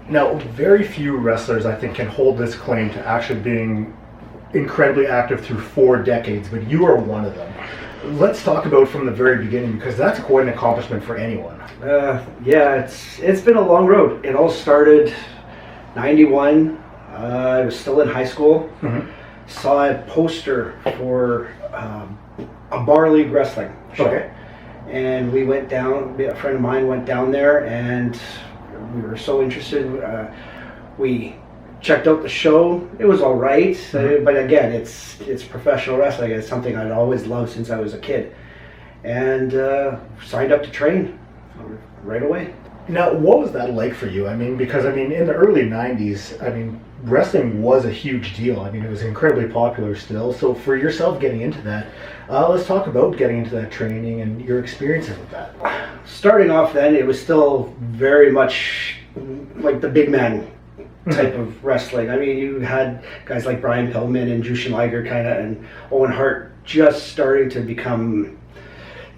Now, very few wrestlers, I think, can hold this claim to actually being incredibly active through 4 decades, but you are one of them. Let's talk about from the very beginning, because that's quite an accomplishment for anyone. Yeah, it's been a long road. It all started 91. I was still in high school. Mm-hmm. Saw a poster for a bar league wrestling show. Okay. And we went down, a friend of mine went down there, and we were so interested. We checked out the show. It was all right, but again, it's professional wrestling. It's something I'd always loved since I was a kid. And signed up to train right away. Now, what was that like for you? I mean, because, in the early 90s, wrestling was a huge deal. It was incredibly popular still. So for yourself getting into that, let's talk about getting into that training and your experiences with that. Starting off then, it was still very much like the big man type of wrestling. You had guys like Brian Pillman and Jushin Liger and Owen Hart just starting to become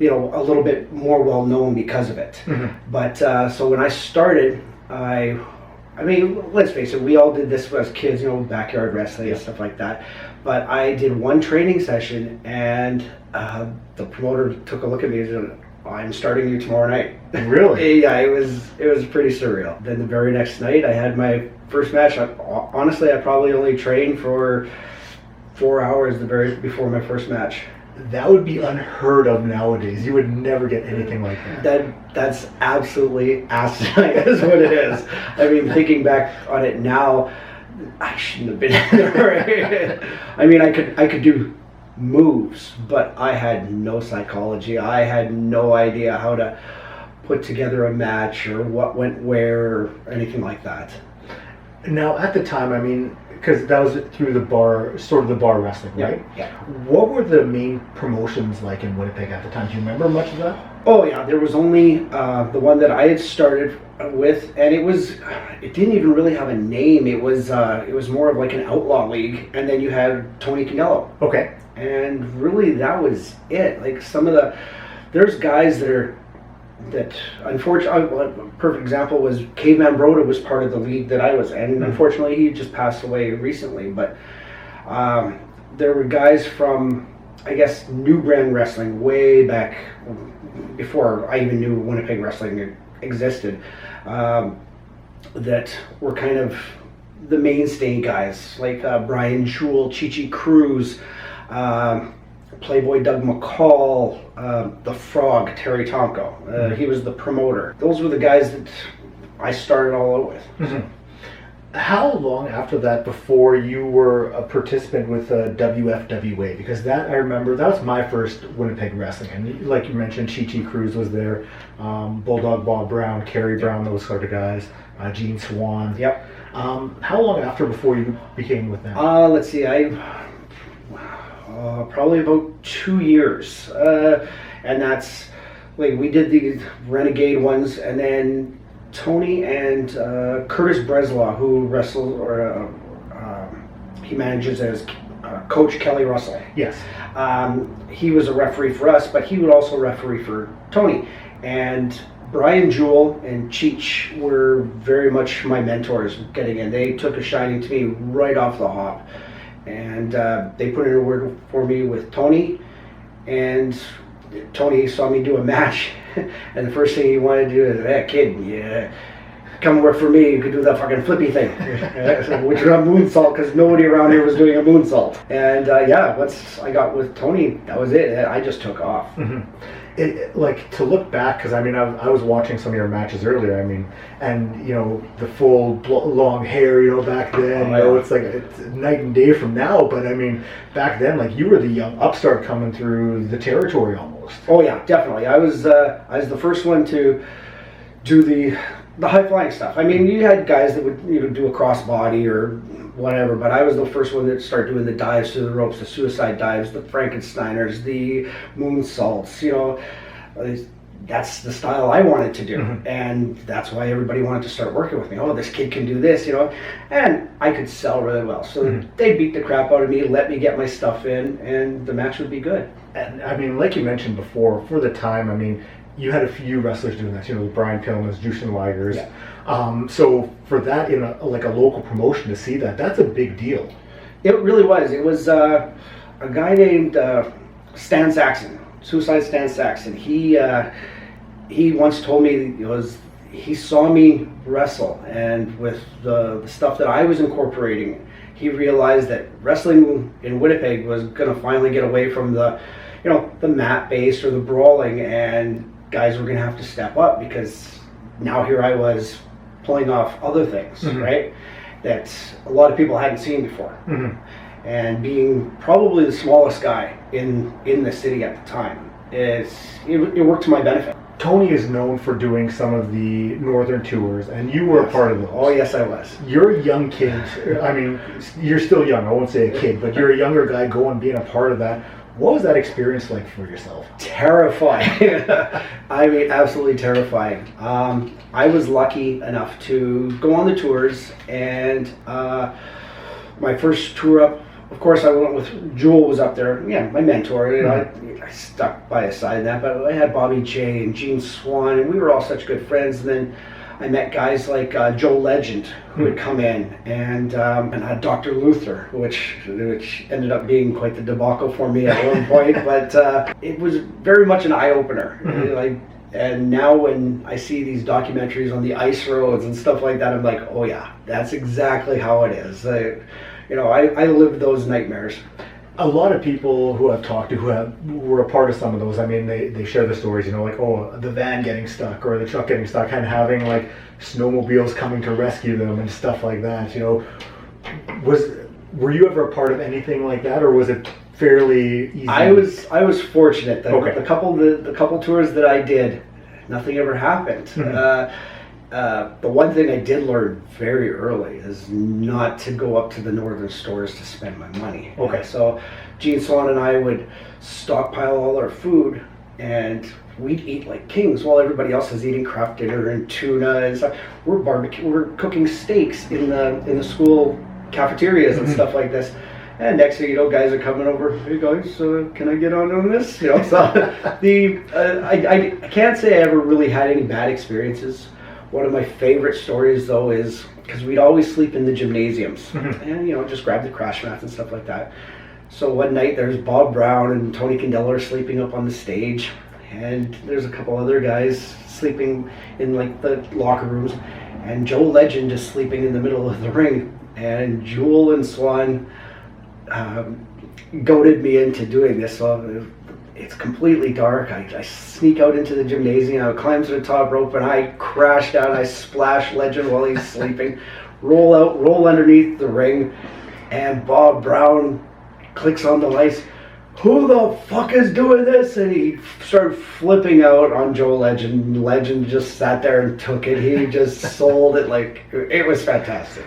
a little bit more well known because of it. Mm-hmm. But so when I started, let's face it, we all did this as kids, backyard wrestling and stuff like that. But I did one training session, and the promoter took a look at me and said, "I'm starting you tomorrow night." Really? Yeah, it was pretty surreal. Then the very next night, I had my first match. Honestly, I probably only trained for 4 hours before my first match. That would be unheard of nowadays. You would never get anything like that. That's absolutely asinine is what it is. Thinking back on it now, I shouldn't have been there. I could do moves, but I had no psychology. I had no idea how to put together a match or what went where or anything like that. Now, at the time, because that was through the bar wrestling, right? Yeah. What were the main promotions like in Winnipeg at the time? Do you remember much of that? Oh yeah, there was only the one that I had started with, and it didn't even really have a name. It was more of like an outlaw league, and then you had Tony Canello. Okay. And really that was it. Like there's guys that unfortunately, a perfect example was Caveman Broda was part of the league that I was in, and unfortunately he just passed away recently. But there were guys from, I guess, New Brand Wrestling way back before I even knew Winnipeg Wrestling existed, that were kind of the mainstay guys, like Brian Jewell, Chi-Chi Cruz, Playboy Doug McCall, the Frog, Terry Tomko. He was the promoter. Those were the guys that I started all out with. Mm-hmm. How long after that before you were a participant with WFWA? Because that, I remember, that was my first Winnipeg wrestling. And like you mentioned, Chi-Chi Cruz was there, Bulldog Bob Brown, Kerry Brown, those sort of guys, Gene Swan. Yep. How long after before you became with them? Let's see, probably about 2 years, and that's like we did the Renegade ones, and then Tony and Curtis Breslaw, who wrestles he manages as Coach Kelly Russell. Yes. He was a referee for us, but he would also referee for Tony. And Brian Jewell and Cheech were very much my mentors getting in. They took a shining to me right off the hop. And they put in a word for me with Tony, and Tony saw me do a match, and the first thing he wanted to do is, "Hey kid, yeah, come work for me, you could do that fucking flippy thing," which was a moonsault, because nobody around here was doing a moonsault. And once I got with Tony, that was it. I just took off. Mm-hmm. Like, to look back, because I was watching some of your matches earlier, and the full long hair, back then, it's like it's night and day from now. But back then, like, you were the young upstart coming through the territory almost. Oh yeah, definitely. I was the first one to do the high flying stuff. You had guys that would do a crossbody or whatever, but I was the first one that started doing the dives to the ropes, the suicide dives, the Frankensteiners, the moonsaults. That's the style I wanted to do, and that's why everybody wanted to start working with me. Oh, this kid can do this, and I could sell really well. So they beat the crap out of me, let me get my stuff in, and the match would be good. And like you mentioned before, for the time, you had a few wrestlers doing that, Brian Pillman's, Jushin Liger's. Yeah. So for that in like a local promotion to see that, that's a big deal. It really was. It was a guy named Stan Saxon, Suicide Stan Saxon. He once told me he saw me wrestle, and with the stuff that I was incorporating, he realized that wrestling in Winnipeg was going to finally get away from the mat based or the brawling, and guys were going to have to step up, because now here I was pulling off other things, right, that a lot of people hadn't seen before. And being probably the smallest guy in the city at the time, it worked to my benefit. Tony is known for doing some of the northern tours, and you were a part of those. Oh, yes, I was. You're a young kid. I mean, you're still young. I won't say a kid, but you're a younger guy being a part of that. What was that experience like for yourself? Terrifying. I mean, absolutely terrifying. I was lucky enough to go on the tours, and my first tour up, of course, I went with Jewel was up there. Yeah, my mentor. I stuck by his side in that, but I had Bobby J and Gene Swan, and we were all such good friends. And then I met guys like Joe Legend, who would come in, and Dr. Luther, which ended up being quite the debacle for me at one point. But it was very much an eye-opener. And now when I see these documentaries on the ice roads and stuff like that, I'm like, oh yeah, that's exactly how it is. I lived those nightmares. A lot of people who I've talked to who were a part of some of those, I mean, they share the stories, like, oh, the van getting stuck or the truck getting stuck, and having like snowmobiles coming to rescue them and stuff like that. Were you ever a part of anything like that, or was it fairly easy? I was fortunate that okay. the couple tours that I did, nothing ever happened. The one thing I did learn very early is not to go up to the northern stores to spend my money. Okay. So Gene Swan and I would stockpile all our food, and we'd eat like kings while everybody else is eating craft dinner and tuna and stuff. We're cooking steaks in the school cafeterias and stuff like this. And next thing you know, guys are coming over. Hey guys, can I get on this? So I can't say I ever really had any bad experiences. One of my favorite stories, though, is because we'd always sleep in the gymnasiums and, just grab the crash mats and stuff like that. So one night there's Bob Brown and Tony Candela are sleeping up on the stage, and there's a couple other guys sleeping in like the locker rooms, and Joe Legend is sleeping in the middle of the ring, and Jewel and Swan goaded me into doing this. So it's completely dark. I sneak out into the gymnasium, I climb to the top rope, and I crash down. I splash Legend while he's sleeping, roll underneath the ring, and Bob Brown clicks on the lights. Who the fuck is doing this? And he started flipping out on Joe Legend. Legend just sat there and took it. He just sold it like it was fantastic.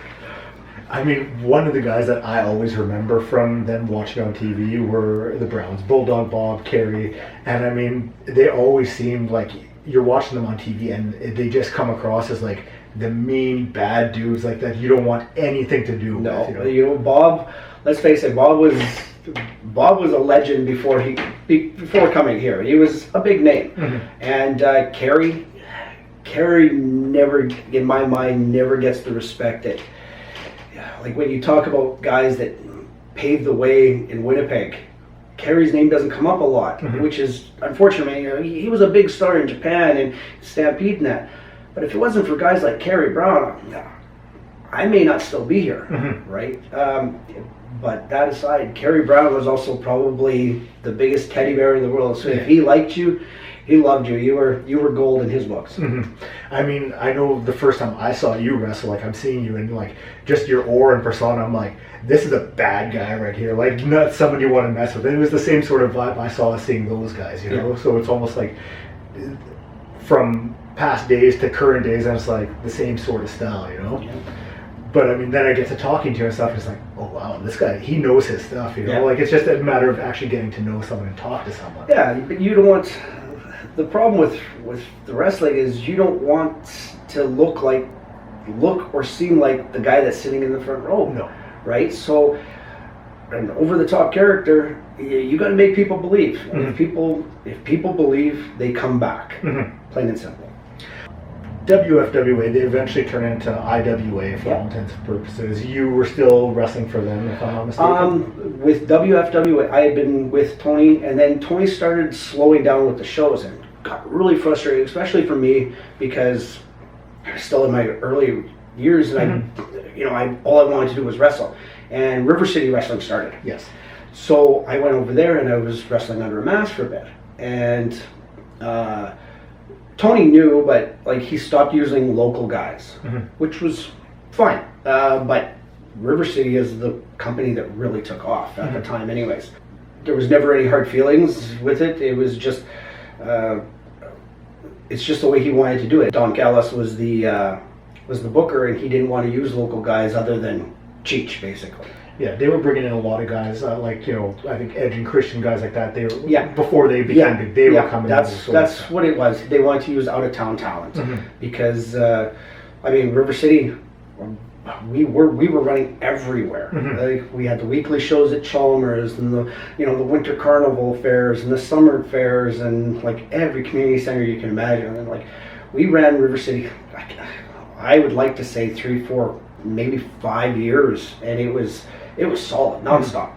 I mean, one of the guys that I always remember from them watching on TV were the Browns, Bulldog Bob, Kerry, and I mean, they always seemed like you're watching them on TV and they just come across as like the mean, bad dudes like that you don't want anything to do with. Bob, let's face it, Bob was a legend before coming here. He was a big name. And Kerry never, in my mind, never gets the respect that, like when you talk about guys that paved the way in Winnipeg, Kerry's name doesn't come up a lot, which is unfortunate. He was a big star in Japan and Stampede and that. But if it wasn't for guys like Kerry Brown, I may not still be here, right? But that aside, Kerry Brown was also probably the biggest teddy bear in the world. So if he liked you, he loved you. You were gold in his books. I mean, I know the first time I saw you wrestle, like I'm seeing you in like just your aura and persona, I'm like, this is a bad guy right here. Like not somebody you want to mess with. It was the same sort of vibe I saw seeing those guys, So it's almost like from past days to current days, and it's like the same sort of style, But I mean, then I get to talking to you and stuff, and it's like, oh wow, this guy, he knows his stuff, Like it's just a matter of actually getting to know someone and talk to someone. Yeah, but you don't want. The problem with the wrestling is you don't want to look or seem like the guy that's sitting in the front row. No. Right? So, an over-the-top character, you got to make people believe. If people believe, they come back. Plain and simple. WFWA, they eventually turned into IWA for all intents and purposes. You were still wrestling for them, if I'm not mistaken? With WFWA, I had been with Tony, and then Tony started slowing down with the shows and got really frustrated, especially for me, because I was still in my early years, and all I wanted to do was wrestle. And River City Wrestling started. Yes. So I went over there, and I was wrestling under a mask for a bit. And Tony knew, but like he stopped using local guys, which was fine. But River City is the company that really took off at the time anyways. There was never any hard feelings with it. It was just, it's just the way he wanted to do it. Don Callis was the booker, and he didn't want to use local guys other than Cheech, basically. Yeah, they were bringing in a lot of guys, I think Edge and Christian, guys like that. They were, before they became big, they were coming in. That's what it was. They wanted to use out-of-town talent because, River City, we were running everywhere. Like, we had the weekly shows at Chalmers, and the winter carnival fairs and the summer fairs, and like every community center you can imagine. And like we ran River City, I would like to say 3, 4, maybe 5 years, and it was solid, nonstop.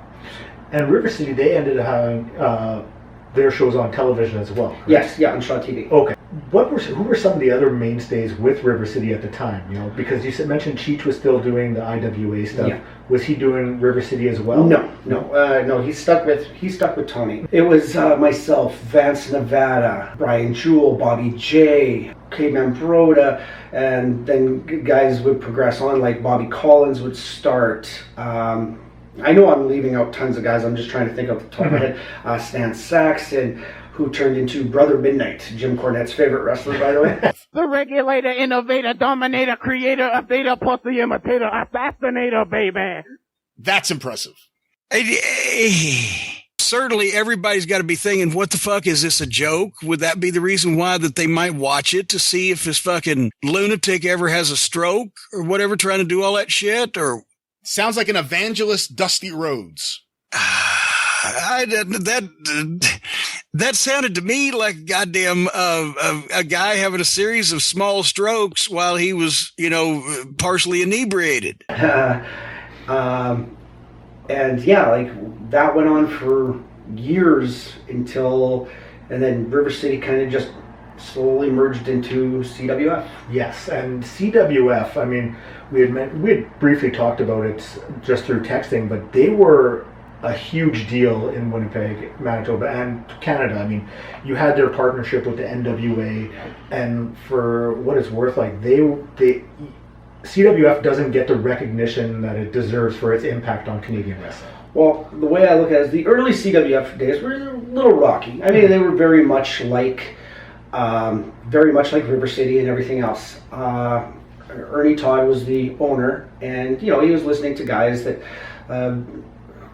And River City, they ended up having their shows on television as well. Correct? Yes, on Shaw TV. Okay. Who were some of the other mainstays with River City at the time? Because you mentioned Cheech was still doing the IWA stuff. Yeah. Was he doing River City as well? No. He stuck with Tony. It was myself, Vance Nevada, Brian Jewell, Bobby J, Caveman Broda, and then guys would progress on, like Bobby Collins would start. I know I'm leaving out tons of guys. I'm just trying to think off the top of my head. Stan Saxon, who turned into Brother Midnight, Jim Cornette's favorite wrestler, by the way. The regulator, innovator, dominator, creator, updater, pussy imitator, assassinator, baby. That's impressive. Certainly everybody's got to be thinking, what the fuck, is this a joke? Would that be the reason why that they might watch it, to see if this fucking lunatic ever has a stroke or whatever, trying to do all that shit? Or sounds like an evangelist, Dusty Rhodes. That sounded to me like goddamn a guy having a series of small strokes while he was, partially inebriated. And yeah, like that went on for years and then River City kind of just slowly merged into CWF. Yes, and CWF, we had briefly talked about it just through texting, but they were a huge deal in Winnipeg, Manitoba, and Canada. You had their partnership with the NWA, and for what it's worth, like they CWF doesn't get the recognition that it deserves for its impact on Canadian wrestling. Well, the way I look at it is the early CWF days were a little rocky. They were very much like River City and everything else. Ernie Todd was the owner, and he was listening to guys that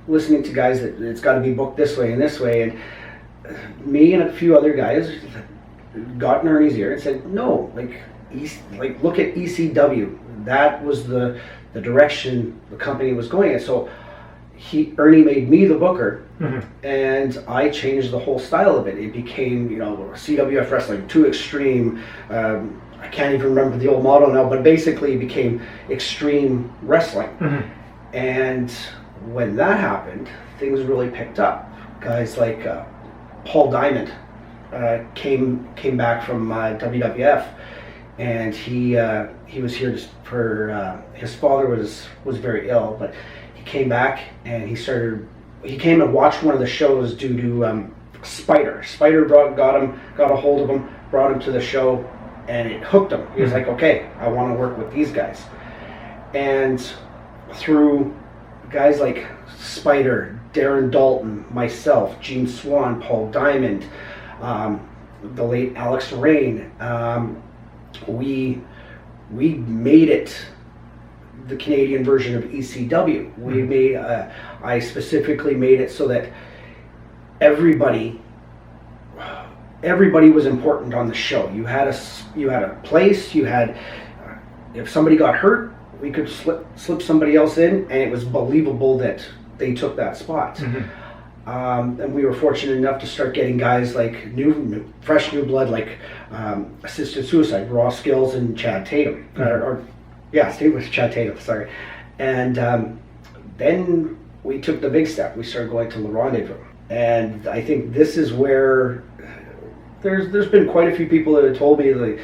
it's got to be booked this way, and me and a few other guys got in Ernie's ear and said, no, look at ECW. That was the direction the company was going in. So Ernie made me the booker, and I changed the whole style of it. It became, CWF wrestling, too extreme. I can't even remember the old motto now, but basically it became extreme wrestling. And when that happened, things really picked up. Guys like Paul Diamond came back from WWF, and he was here for his father was very ill, but he came back and he came and watched one of the shows due to Spider. Spider got a hold of him, brought him to the show, and it hooked him. He was like, okay, I want to work with these guys. And through guys like Spider, Darren Dalton, myself, Gene Swan, Paul Diamond, the late Alex Rain, we made it the Canadian version of ECW. We made I specifically made it so that everybody was important on the show. You had a place. You had if somebody got hurt, we could slip somebody else in, and it was believable that they took that spot. And we were fortunate enough to start getting guys like fresh new blood, like Assisted Suicide, Raw Skills, and Chad Tatum. Steve was Chad Tatum, sorry. And then we took the big step. We started going to Le Rendezvous. And I think this is where there's been quite a few people that have told me, like,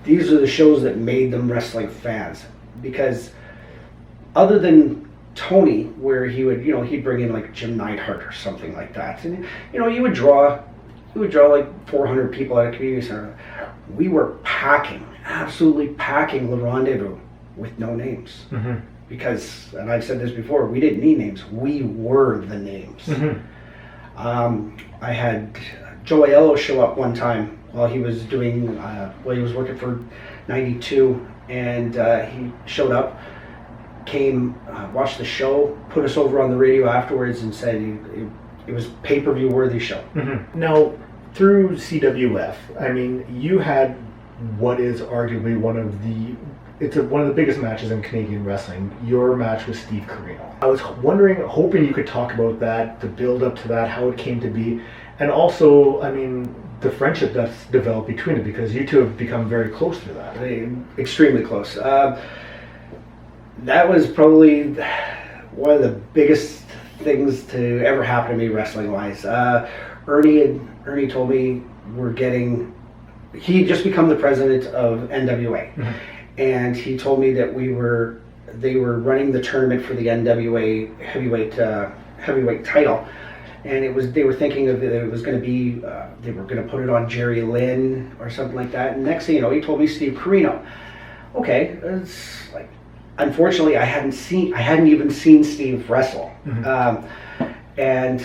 these are the shows that made them wrestling fans. Because other than Tony, where he would, he'd bring in like Jim Neidhart or something like that, and you would draw like 400 people at a community center. We were absolutely packing Le Rendezvous with no names, because, and I've said this before, we didn't need names, we were the names. I had Joe Aiello show up one time while he was doing, he was working for 92, and he showed up, came, watched the show, put us over on the radio afterwards, and said it was pay-per-view worthy show. Now, through CWF, I mean, you had what is arguably one of the biggest matches in Canadian wrestling, your match with Steve Corino. I was hoping you could talk about that, the build up to that, how it came to be, and also, I mean, the friendship that's developed between it, because you two have become very close through that. Extremely close. That was probably one of the biggest things to ever happen to me wrestling-wise. Ernie told me he'd just become the president of NWA. And he told me that they were running the tournament for the NWA heavyweight title. And they were thinking that it was going to be, they were going to put it on Jerry Lynn or something like that. And next thing you know, he told me Steve Corino. Okay, it's like, unfortunately, I hadn't even seen Steve wrestle. And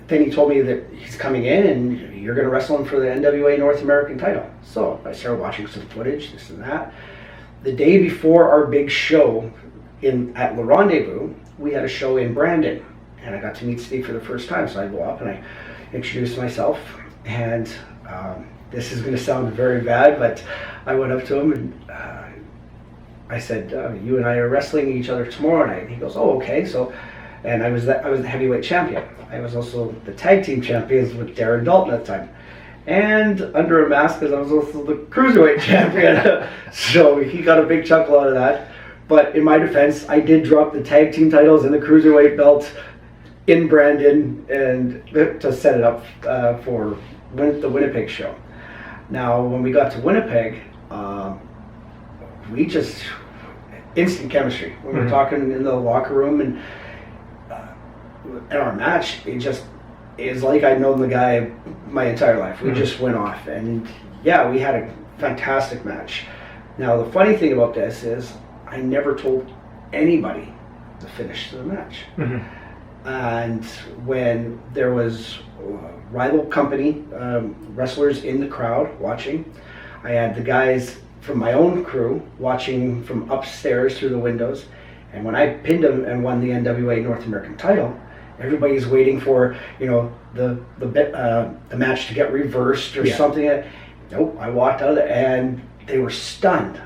then he told me that he's coming in and you're going to wrestle him for the NWA North American title. So I started watching some footage, this and that. The day before our big show at Le Rendezvous, we had a show in Brandon. And I got to meet Steve for the first time. So I go up and I introduced myself. And this is going to sound very bad, but I went up to him and I said, you and I are wrestling each other tomorrow night. And he goes, oh, okay. So, and I was the heavyweight champion. I was also the tag team champions with Darren Dalton at the time. And under a mask, because I was also the cruiserweight champion. So he got a big chuckle out of that. But in my defense, I did drop the tag team titles and the cruiserweight belt in Brandon and to set it up for the Winnipeg show. Now, when we got to Winnipeg, we just instant chemistry. We were talking in the locker room, and in our match, it just is like I'd known the guy my entire life. We just went off, and yeah, we had a fantastic match. Now, the funny thing about this is I never told anybody the finish to the match. And when there was rival company wrestlers in the crowd watching, I had the guys from my own crew watching from upstairs through the windows, and when I pinned them and won the NWA North American title, everybody's waiting for the match to get reversed or something. Nope, I walked out of there and they were stunned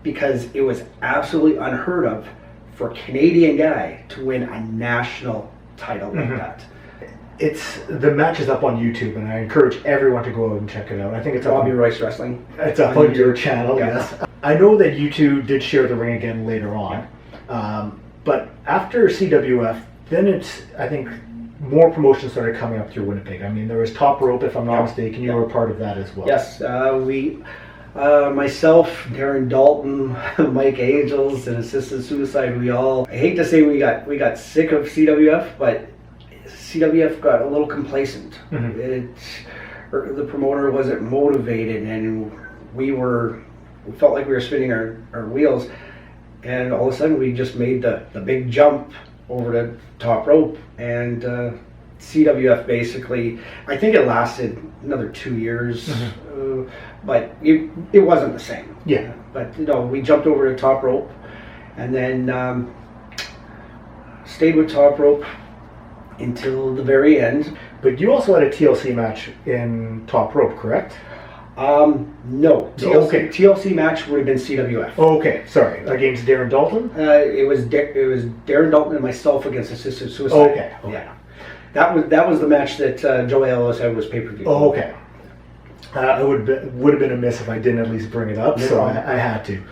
because it was absolutely unheard of for a Canadian guy to win a national title like that. The match is up on YouTube, and I encourage everyone to go out and check it out. I think it's Robby Royce Wrestling. It's up on your channel, yes. I know that you two did share the ring again later on, but after CWF, then I think more promotions started coming up through Winnipeg. I mean, there was Top Rope, if I'm not mistaken. You were a part of that as well. Yes, myself, Darren Dalton, Mike Angels, and Assisted Suicide. I hate to say we got sick of CWF, but CWF got a little complacent. The promoter wasn't motivated, and we felt like we were spinning our wheels, and all of a sudden we just made the big jump over to Top Rope, and CWF basically, I think it lasted another 2 years, but it wasn't the same. Yeah. But we jumped over to Top Rope, and then stayed with Top Rope until the very end. But you also had a TLC match in Top Rope, correct? No. TLC match would have been CWF. Okay, sorry. Against Darren Dalton? It was Darren Dalton and myself against Assisted Suicide. Okay. Yeah. That was the match that Joey Ellis had was pay-per-view. Oh, okay. I would have been amiss if I didn't at least bring it up, No so problem. I had to.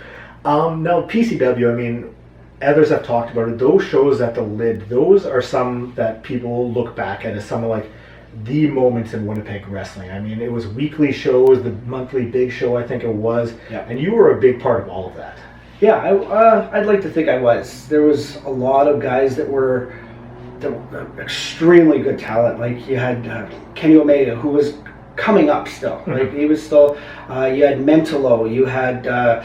Now, PCW, I mean, others have talked about it. Those shows at the Lid, those are some that people look back at as some of like the moments in Winnipeg wrestling. I mean, it was weekly shows, the monthly big show, I think it was, Yeah. and you were a big part of all of that. Yeah, I'd like to think I was. There was a lot of guys that were extremely good talent. Like you had Kenny Omega, who was coming up still. Like he was still. You had Mentalo. You had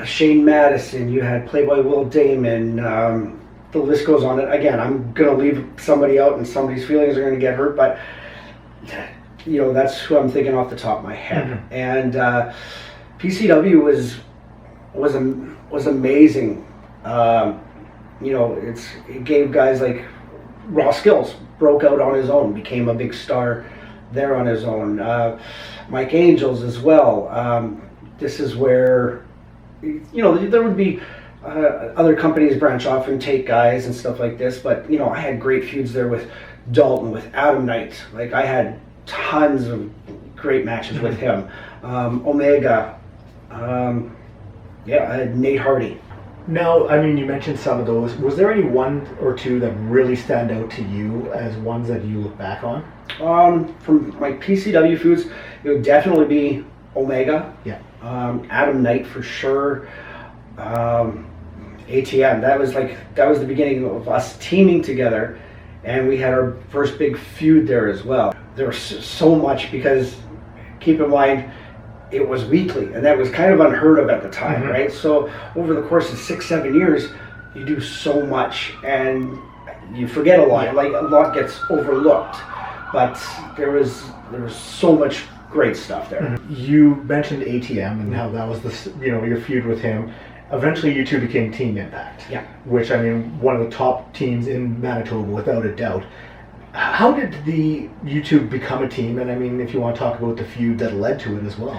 Shane Madison. You had Playboy Will Damon. The list goes on. Again, I'm gonna leave somebody out, and somebody's feelings are gonna get hurt. But you know, that's who I'm thinking off the top of my head. And PCW was amazing. You know, it gave guys like Raw Skills broke out on his own, became a big star there on his own. Mike Angels as well. This is where, you know, there would be other companies branch off and take guys and stuff like this, but you know, I had great feuds there with Dalton, with Adam Knight. Like I had tons of great matches with him. Omega. Yeah, I had Nate Hardy. Now, I mean, you mentioned some of those. Was there any one or two that really stand out to you as ones that you look back on? From my PCW feuds, it would definitely be Omega. Yeah. Adam Knight for sure. ATM. That was the beginning of us teaming together, and we had our first big feud there as well. There was so much because, keep in mind, it was weekly, and that was kind of unheard of at the time, right? So over the course of 6-7 years, you do so much, and you forget a lot. Like a lot gets overlooked, but there was so much great stuff there. You mentioned ATM and how that was your feud with him. Eventually, you two became Team Impact. Yeah. Which, I mean, one of the top teams in Manitoba, without a doubt. How did you two become a team? And I mean, if you want to talk about the feud that led to it as well.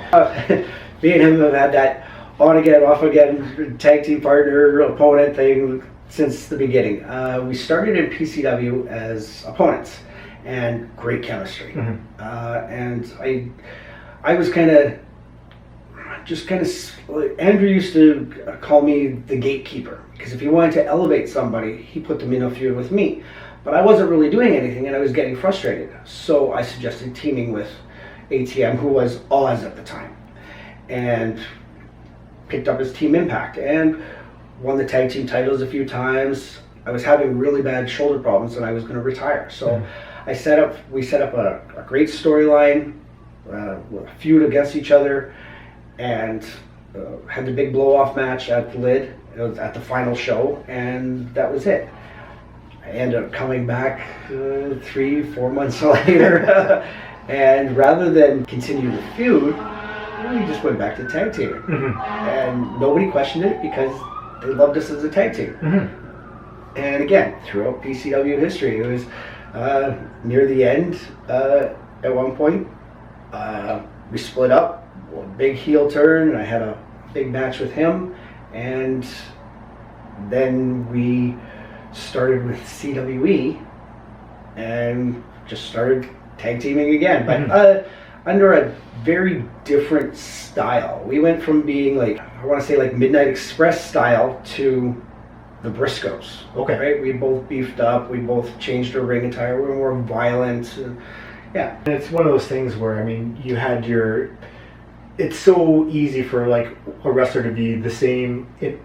Me and him have had that on again, off again, tag team partner, opponent thing since the beginning. We started in PCW as opponents, and great chemistry. And I was Andrew used to call me the gatekeeper, because if he wanted to elevate somebody, he put them in a feud with me. But I wasn't really doing anything, and I was getting frustrated. So I suggested teaming with ATM, who was Oz at the time, and picked up his Team Impact and won the tag team titles a few times. I was having really bad shoulder problems, and I was going to retire. So we set up a great storyline, a feud against each other, and had the big blow-off match at the Lid. It was at the final show, and that was it. I ended up coming back 3-4 months later, and rather than continue the feud, we just went back to tag teaming. And nobody questioned it because they loved us as a tag team. And again, throughout PCW history, it was near the end. At one point, we split up, a big heel turn, and I had a big match with him, and then we started with CWE and just started tag teaming again, but under a very different style. We went from being like Midnight Express style to the Briscoes. Okay. Right? We both beefed up, we both changed our ring attire, we were more violent. Yeah. And it's one of those things where, I mean, you had it's so easy for like a wrestler to be the same in,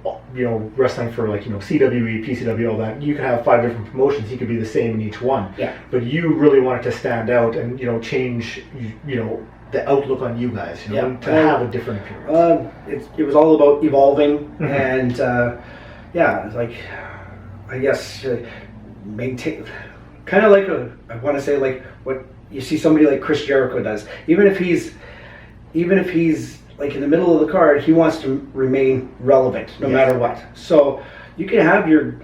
wrestling for like, CWE, PCW, all that. You could have 5 different promotions. He could be the same in each one. Yeah. But you really wanted to stand out and, change, the outlook on you guys, to have a different appearance. It was all about evolving and, like, I guess, maintain, kind of like I want to say like what you see somebody like Chris Jericho does. Even if he's like in the middle of the card, he wants to remain relevant no matter what. So you can have your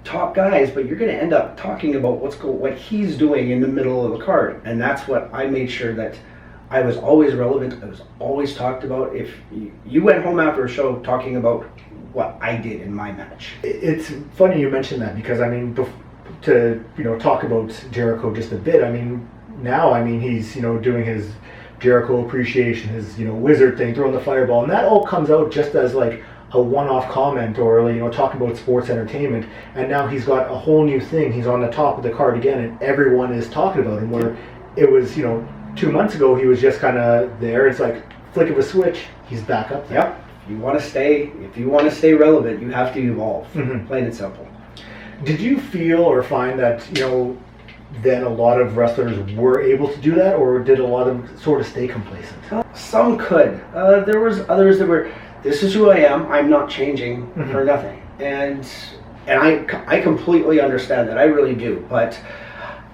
top guys, but you're going to end up talking about what he's doing in the middle of the card, and that's what I made sure that I was always relevant. I was always talked about. If you went home after a show talking about what I did in my match. It's funny you mentioned that because, I mean, to talk about Jericho just a bit. I mean, now he's doing his Jericho appreciation, his wizard thing, throwing the fireball, and that all comes out just as like a one-off comment, or talking about sports entertainment. And now he's got a whole new thing. He's on the top of the card again, and everyone is talking about him. Where it was 2 months ago he was just kind of there. It's like flick of a switch, he's back up there. Yep. If you want to stay relevant, you have to evolve. Plain and simple. Did you feel or find that then a lot of wrestlers were able to do that, or did a lot of them sort of stay complacent? Some could. There was others that were, this is who I am, I'm not changing for nothing. And I completely understand that, I really do. But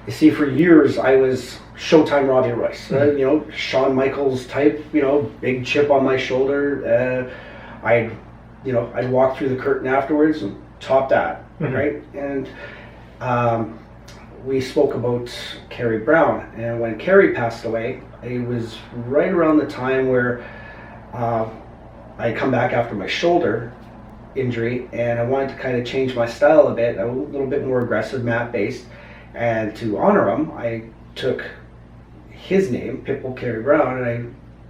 you see, for years I was Showtime Robby Royce, Shawn Michaels type, big chip on my shoulder. I'd walk through the curtain afterwards and top that, right? And we spoke about Kerry Brown, and when Kerry passed away, it was right around the time where I come back after my shoulder injury, and I wanted to kind of change my style a bit, a little bit more aggressive, mat-based, and to honor him, I took his name, Pitbull Kerry Brown, and I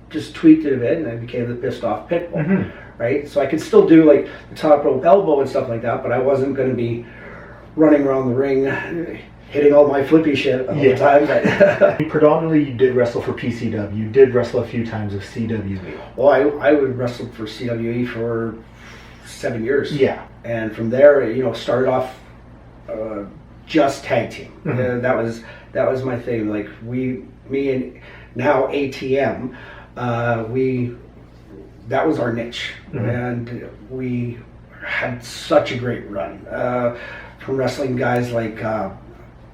just tweaked it a bit, and I became the Pissed Off Pitbull, right? So I could still do like the top rope elbow and stuff like that, but I wasn't going to be running around the ring hitting all my flippy shit all the time. But predominantly you did wrestle for PCW. You did wrestle a few times with CWE. Well, I would wrestle for CWE for 7 years. Yeah. And from there, started off just tag team. That was my thing. Like me and now ATM, that was our niche, and we had such a great run from wrestling guys like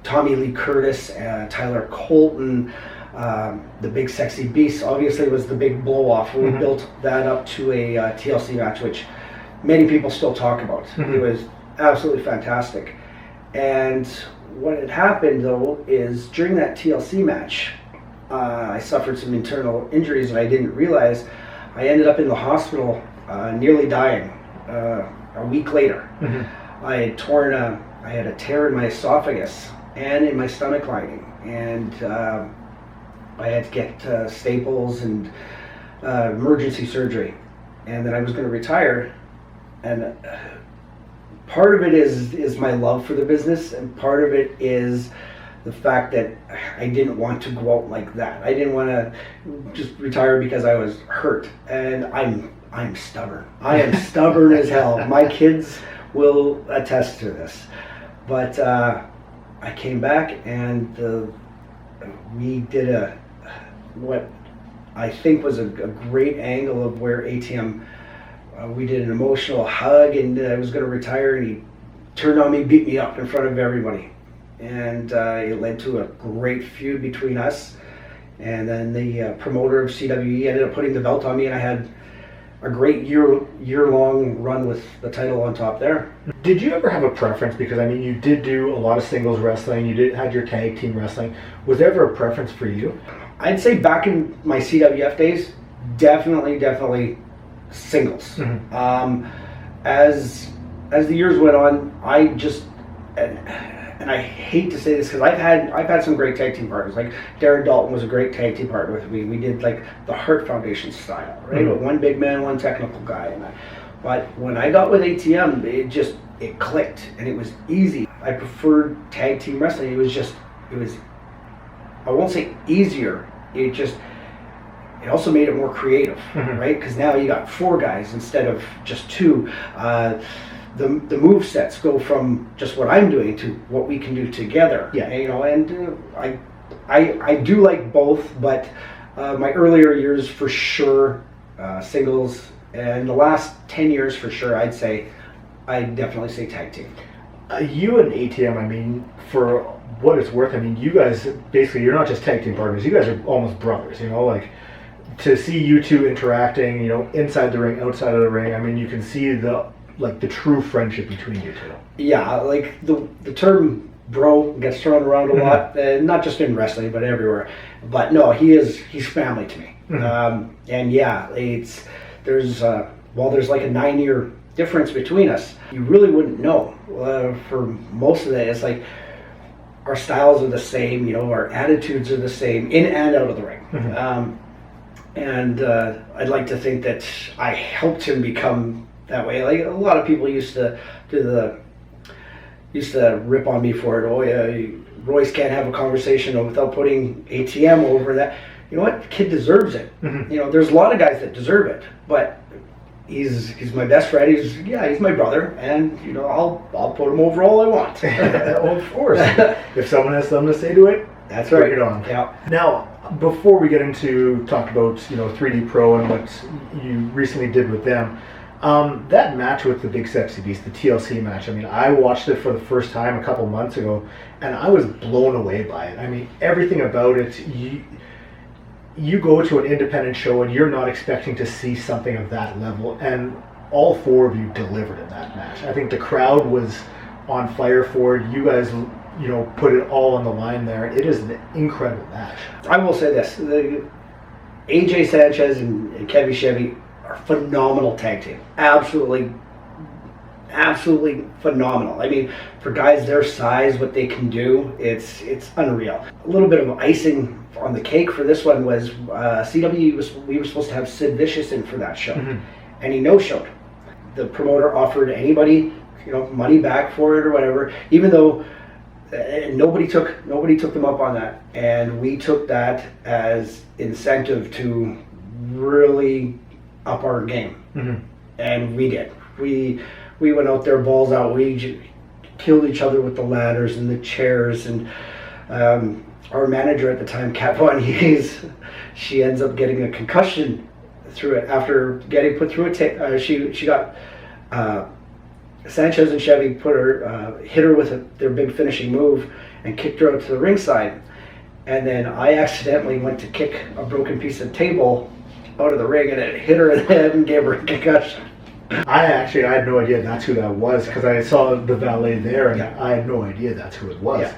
Tommy Lee Curtis, Tyler Colton, the Big Sexy Beast. Obviously, was the big blow off. We built that up to a TLC match, which many people still talk about. It was absolutely fantastic. And what had happened though is during that TLC match, I suffered some internal injuries, and I didn't realize. I ended up in the hospital, nearly dying. A week later, I had a tear in my esophagus and in my stomach lining, and I had to get staples and emergency surgery, and then I was going to retire. And part of it is my love for the business, and part of it is the fact that I didn't want to go out like that. I didn't want to just retire because I was hurt, and I'm stubborn. I am stubborn as hell. My kids will attest to this. But I came back, and we did what I think was a great angle of where ATM, we did an emotional hug, and I was going to retire, and he turned on me, beat me up in front of everybody. And it led to a great feud between us. And then the promoter of CWE ended up putting the belt on me, and I had a great year-long run with the title on top there. Did you ever have a preference? Because you did do a lot of singles wrestling. You had your tag team wrestling. Was there ever a preference for you? I'd say back in my CWF days, definitely singles. As the years went on, I just. And I hate to say this because I've had some great tag team partners. Like Darren Dalton was a great tag team partner with me. We did like the Hart Foundation style, right? One big man, one technical guy. But when I got with ATM, it clicked, and it was easy. I preferred tag team wrestling. It was I won't say easier. It also made it more creative, right? Because now you got 4 guys instead of just 2. The move sets go from just what I'm doing to what we can do together. Yeah. And I do like both, but my earlier years for sure singles, and the last 10 years for sure I'd definitely say tag team. You and ATM, for what it's worth, you guys basically, you're not just tag team partners. You guys are almost brothers. Like to see you two interacting, inside the ring, outside of the ring. You can see the true friendship between you two. Yeah, like the term bro gets thrown around a lot, not just in wrestling, but everywhere. But no, he's family to me. And yeah, there's like a 9-year difference between us, you really wouldn't know. For most of it, it's like our styles are the same, you know, our attitudes are the same in and out of the ring. And I'd like to think that I helped him become that way. Like a lot of people used to rip on me for it. Oh yeah, Royce can't have a conversation without putting ATM over that. You know what? The kid deserves it. You know, there's a lot of guys that deserve it, but he's my best friend. He's my brother, and you know, I'll put him over all I want. Well, of course. If someone has something to say to it, That's right. bring it on. Yeah. Now, before we get into talk about, you know, 3D Pro and what you recently did with them, that match with the Big Sexy Beast, the TLC match, I mean, I watched it for the first time a couple months ago, and I was blown away by it. I mean, everything about it, you go to an independent show and you're not expecting to see something of that level, and all four of you delivered in that match. I think the crowd was on fire for it. You guys, you know, put it all on the line there. It is an incredible match. I will say this: AJ Sanchez and Kevin Chevy are phenomenal tag team. Absolutely phenomenal. I mean, for guys their size, what they can do, it's unreal. A little bit of icing on the cake for this one was CW. We were supposed to have Sid Vicious in for that show, and he no-showed. The promoter offered anybody, you know, money back for it or whatever, even though nobody took them up on that, and we took that as incentive to really up our game, and we did. We went out there balls out. We killed each other with the ladders and the chairs, and our manager at the time, Kat Von Hayes, she ends up getting a concussion through it after getting put through a she got Sanchez and Chevy hit her with their big finishing move and kicked her out to the ringside, and then I accidentally went to kick a broken piece of table out of the ring, and it hit her in the head and gave her a concussion. I had no idea that's who that was, because I saw the valet there, and I had no idea that's who it was.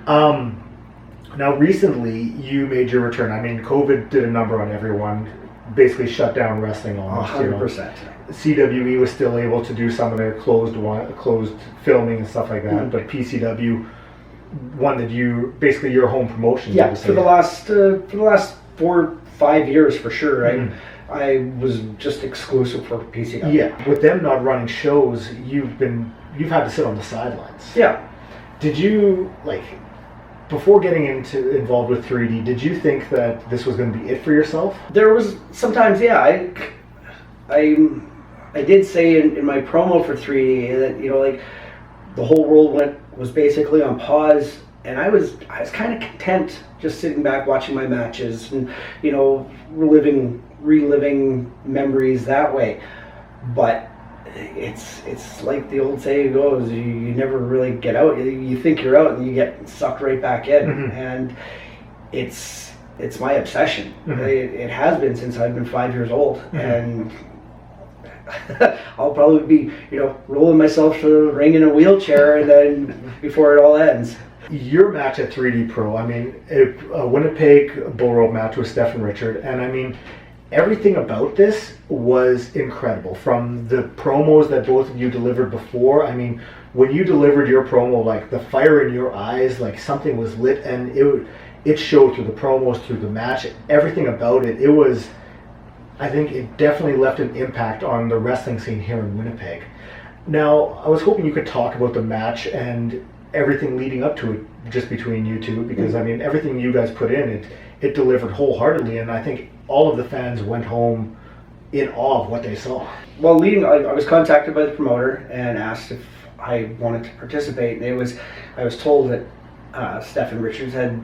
Now, recently, you made your return. I mean, COVID did a number on everyone, basically shut down wrestling almost. 100%. CWE was still able to do some of their closed filming and stuff like that, but PCW wanted you, basically your home promotion. Yeah, for the last 4-5 years for sure. I was just exclusive for PCW. Yeah, with them not running shows, you've had to sit on the sidelines. Yeah. Did you, like, before getting involved with 3D, did you think that this was going to be it for yourself? There was sometimes, I did say in my promo for 3D that, you know, like, the whole world was basically on pause, and I was kind of content just sitting back watching my matches and, you know, reliving memories that way. But it's like the old saying goes, you never really get out. You think you're out and you get sucked right back in. And it's my obsession. It has been since I've been 5 years old, and I'll probably be, you know, rolling myself to the ring in a wheelchair, and then before it all ends. Your match at 3D Pro, I mean, a Winnipeg bull rope match with Steph and Richard, and I mean, everything about this was incredible. From the promos that both of you delivered before, I mean, when you delivered your promo, like, the fire in your eyes, like something was lit, and it showed through the promos, through the match, everything about it. It was, I think it definitely left an impact on the wrestling scene here in Winnipeg. Now, I was hoping you could talk about the match and everything leading up to it, just between you two, because I mean, everything you guys put in, it delivered wholeheartedly, and I think all of the fans went home in awe of what they saw. Well, I was contacted by the promoter and asked if I wanted to participate, and I was told that Stephen Richards had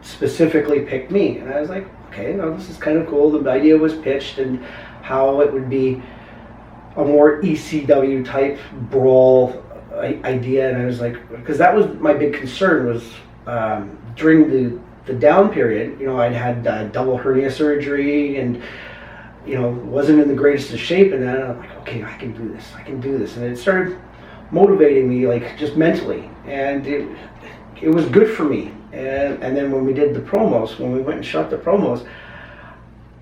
specifically picked me, and I was like, okay, no, this is kind of cool. The idea was pitched and how it would be a more ECW type brawl idea, and I was like, because that was my big concern was during the down period, you know, I'd had double hernia surgery and, you know, wasn't in the greatest of shape, and then I'm like, okay, I can do this, and it started motivating me, like, just mentally, and it was good for me. And then when we did the promos, when we went and shot the promos,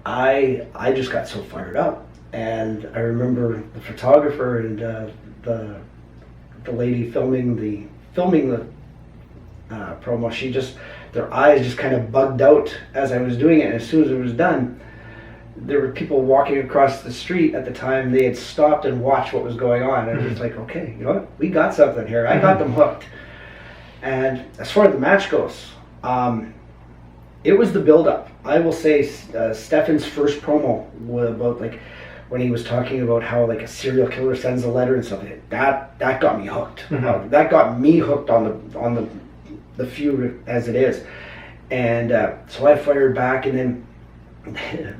I just got so fired up. And I remember the photographer and the lady filming the promo. Their eyes just kind of bugged out as I was doing it. And as soon as it was done, there were people walking across the street at the time. They had stopped and watched what was going on. And I was like, okay, you know what? We got something here. I got them hooked. And as far as the match goes, it was the build-up. I will say Stefan's first promo was about like when he was talking about how like a serial killer sends a letter and stuff. That got me hooked. That got me hooked on the feud as it is. And so I fired back, and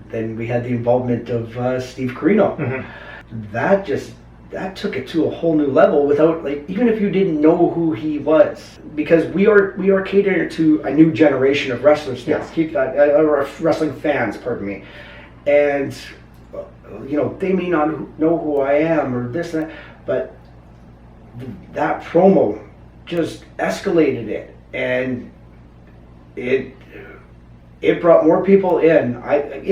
then we had the involvement of Steve Carino. That took it to a whole new level without, like, even if you didn't know who he was, because we are catering to a new generation of wrestlers. Yes, keep that wrestling fans, pardon me, and you know, they may not know who I am or this and that, but that promo just escalated it, and it brought more people in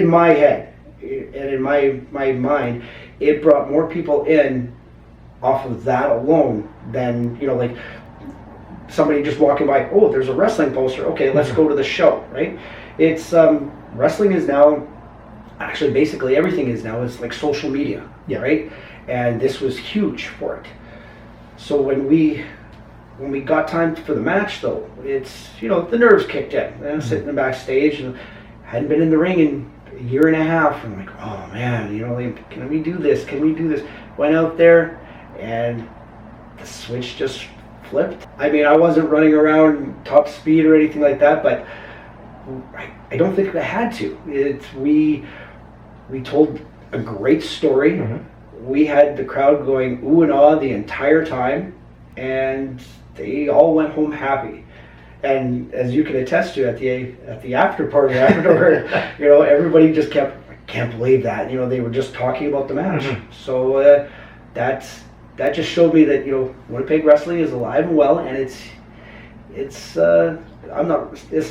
my head and in my mind. It brought more people in off of that alone than, you know, like somebody just walking by, oh, there's a wrestling poster, okay, let's go to the show, right? It's wrestling is now, actually basically everything is now, is like social media, right? And this was huge for it. So when we got time for the match, though, it's, you know, the nerves kicked in. And I'm sitting backstage and hadn't been in the ring in a year and a half. I'm like, oh man, you know, like, can we do this? Can we do this? Went out there, and the switch just flipped. I mean, I wasn't running around top speed or anything like that, but I don't think I had to. We told a great story. We had the crowd going ooh and ah the entire time, and they all went home happy. And as you can attest to, at the after party afterward, you know, everybody just kept, I can't believe that, you know, they were just talking about the match. So that just showed me that, you know, Winnipeg wrestling is alive and well, and it's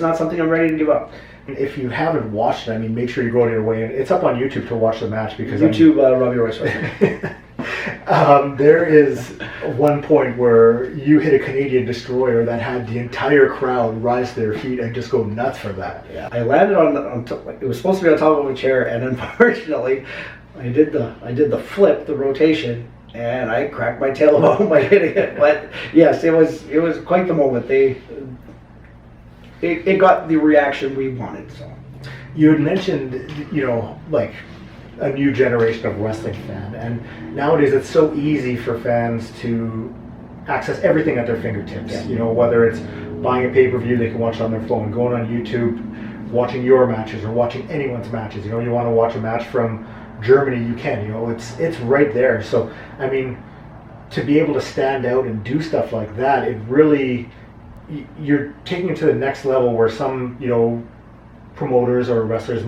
not something I'm ready to give up. If you haven't watched it, I mean, make sure you go to your way. It's up on YouTube to watch the match, because YouTube, Robby Royce. There is one point where you hit a Canadian destroyer that had the entire crowd rise to their feet and just go nuts for that. Yeah, I landed on top, like, it was supposed to be on top of a chair, and unfortunately, I did the flip, the rotation, and I cracked my tailbone by hitting it. But yes, it was quite the moment. It got the reaction we wanted. So you had mentioned, you know, like a new generation of wrestling fan, and nowadays it's so easy for fans to access everything at their fingertips. You know, whether it's buying a pay-per-view, they can watch it on their phone, going on YouTube, watching your matches or watching anyone's matches. You know, you want to watch a match from Germany, you can. You know, it's right there. So I mean, to be able to stand out and do stuff like that, it really, you're taking it to the next level where some, you know, promoters or wrestlers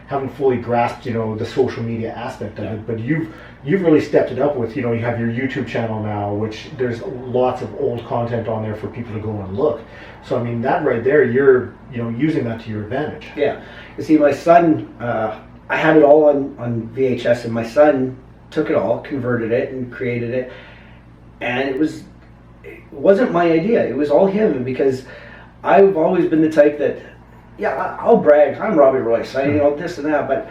haven't fully grasped, you know, the social media aspect of it. But you've really stepped it up with, you know, you have your YouTube channel now, which there's lots of old content on there for people to go and look. So I mean, that right there, you're, you know, using that to your advantage. Yeah. You see, my son, I had it all on VHS, and my son took it all, converted it, and created it. And it wasn't my idea. It was all him, because I've always been the type that, yeah, I'll brag. I'm Robby Royce. You know, this and that. But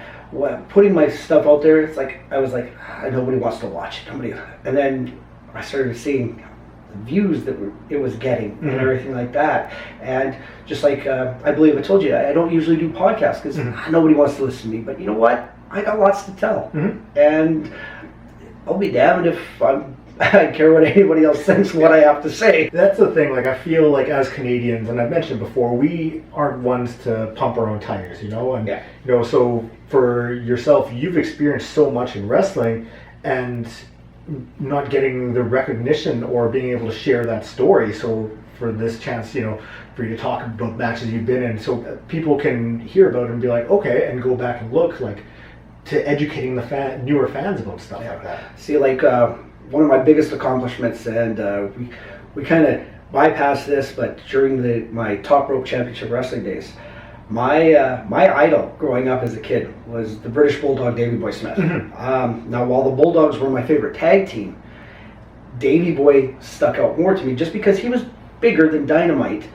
putting my stuff out there, it's like I was like, nobody wants to watch it. And then I started seeing the views that it was getting and everything like that. And just like I believe I told you, I don't usually do podcasts because nobody wants to listen to me. But you know what? I got lots to tell, and I'll be damned if I care what anybody else thinks what I have to say. That's the thing, like, I feel like as Canadians, and I've mentioned before, we aren't ones to pump our own tires, you know? And, you know, so for yourself, you've experienced so much in wrestling, and not getting the recognition or being able to share that story. So for this chance, you know, for you to talk about matches you've been in, so people can hear about it and be like, okay, and go back and look, like, to educating the newer fans about stuff like that. See, like, one of my biggest accomplishments, and we kind of bypassed this, but during my Top Rope Championship Wrestling days, My idol growing up as a kid was the British Bulldog Davy Boy Smith. Now, while the Bulldogs were my favorite tag team, Davy Boy stuck out more to me just because he was bigger than Dynamite,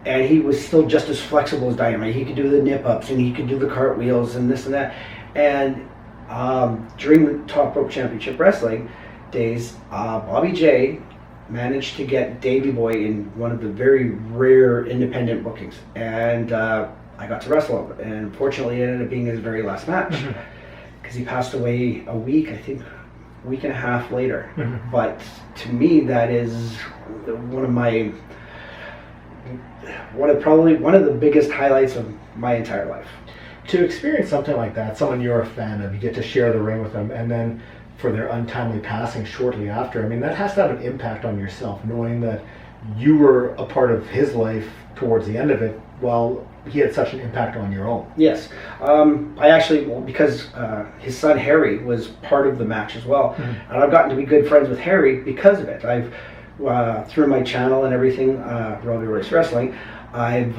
and he was still just as flexible as Dynamite. He could do the nip-ups, and he could do the cartwheels, and this and that. And during the Top Rope Championship Wrestling days, Bobby J managed to get Davy Boy in one of the very rare independent bookings, and I got to wrestle him, and unfortunately it ended up being his very last match because he passed away a week and a half later. But to me, that is probably one of the biggest highlights of my entire life. To experience something like that, someone you're a fan of, you get to share the ring with them, and then for their untimely passing shortly after, I mean, that has to have an impact on yourself, knowing that you were a part of his life towards the end of it, while he had such an impact on your own. Yes. I actually, because his son Harry was part of the match as well, and I've gotten to be good friends with Harry because of it. I've, through my channel and everything, Robby Royce Wrestling, I've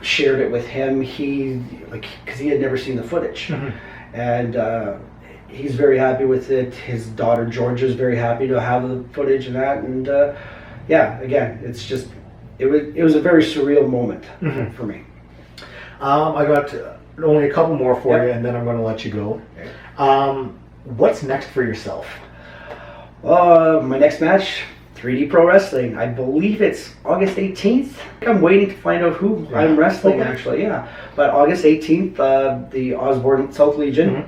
shared it with him. Because he had never seen the footage, and he's very happy with it. His daughter Georgia's very happy to have the footage and that. And again, it's just it was a very surreal moment for me. I got only a couple more for you, and then I'm going to let you go. What's next for yourself? My next match, 3D Pro Wrestling. I believe it's August 18th. I'm waiting to find out who I'm wrestling, actually. Yeah, but August 18th, the Osborne South Legion.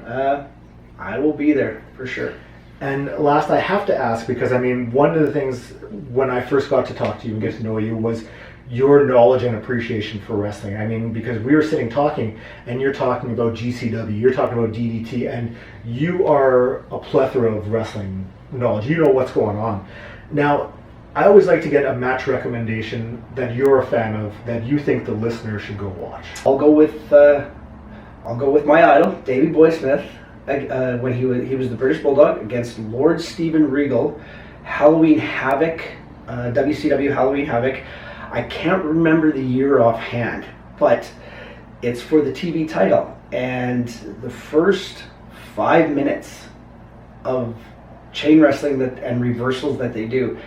I will be there for sure. And last, I have to ask, because I mean, one of the things when I first got to talk to you and get to know you was your knowledge and appreciation for wrestling. I mean, because we were sitting talking, and you're talking about GCW, you're talking about DDT, and you are a plethora of wrestling knowledge. You know what's going on. Now, I always like to get a match recommendation that you're a fan of, that you think the listener should go watch. I'll go with my idol, Davy Boy Smith. When he was the British Bulldog against Lord Steven Regal, Halloween Havoc, WCW Halloween Havoc. I can't remember the year offhand, but it's for the TV title. And the first 5 minutes of chain wrestling and reversals that they do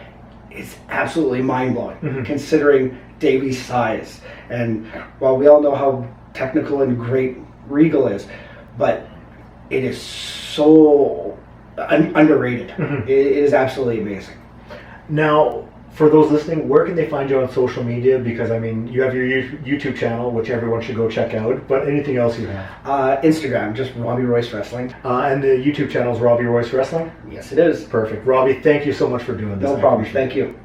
is absolutely mind-blowing, considering Davy's size. And while we all know how technical and great Regal is, but it is so underrated. It is absolutely amazing. Now, for those listening, where can they find you on social media? Because, I mean, you have your YouTube channel, which everyone should go check out, but anything else you have? Instagram, just Robby Royce Wrestling. And the YouTube channel is Robby Royce Wrestling? Yes, it is. Perfect. Robbie, thank you so much for doing this. No problem. Thank you.